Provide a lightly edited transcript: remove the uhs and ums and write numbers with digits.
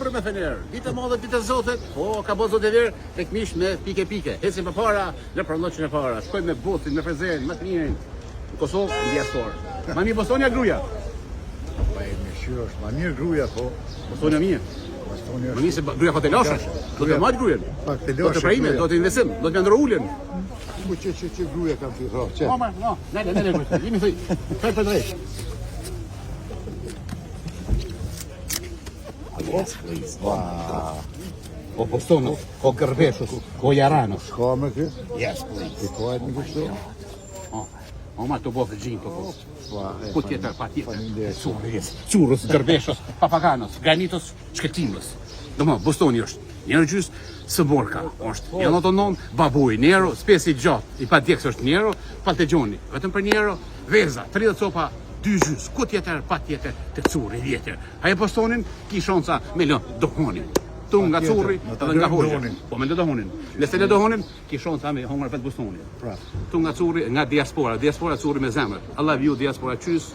currë me fener. Ditë madhe, ditë e Zotit. Po, ka bërë Zoti i verë tek mish me pike. Ecim përpara në pranoçën e para. Shkojmë me botin, me frezerin, me të mirin. Në Kosovë, në diasporë. Ma mirë Bostonia gruaja. Pa e më shiro, është ma mirë gruaja, po. Bostonia mirë. Bostonia Më mirë se gruaja ka të lashë. Do të marr gruajen. Pak të Do të lashë. prejme, do të investim, do të më ndro ulën. Po që gruaja kam të rrah, që. No. Ne, jemi thuj. Për drejt. Yes, please. O Bostonos, o Gërbeshos, o Jaranos. Shka me kë? Yes, please. Ti kojt me kështu? O ma të bofë gjinë të po. Ku tjetër, pa tjetër. Faleminderit. Curës, Gërbeshos, Papaganos, Granitos, Shkëtimës. Do më, Bostoni është njerë gjysë së borka. Është janë autonom, babuj, njerë, spesi gjatë, i pa djekës është njerë, pa të gjoni. Vetëm për njerë, veza, 30 copa, 2 gjysë, ku tjetër, pa tjetër, të curë i vjetër. Aje Bostonin, ki shonca me lënë dohonin. Tu nga curri edhe nga hoxha. Po me dohonin. Nëse le dohonin, ki shonca me hongër vetë Bostonin. Tu nga curri, nga diaspora, diaspora curri me zemër. I love you, diaspora, qys.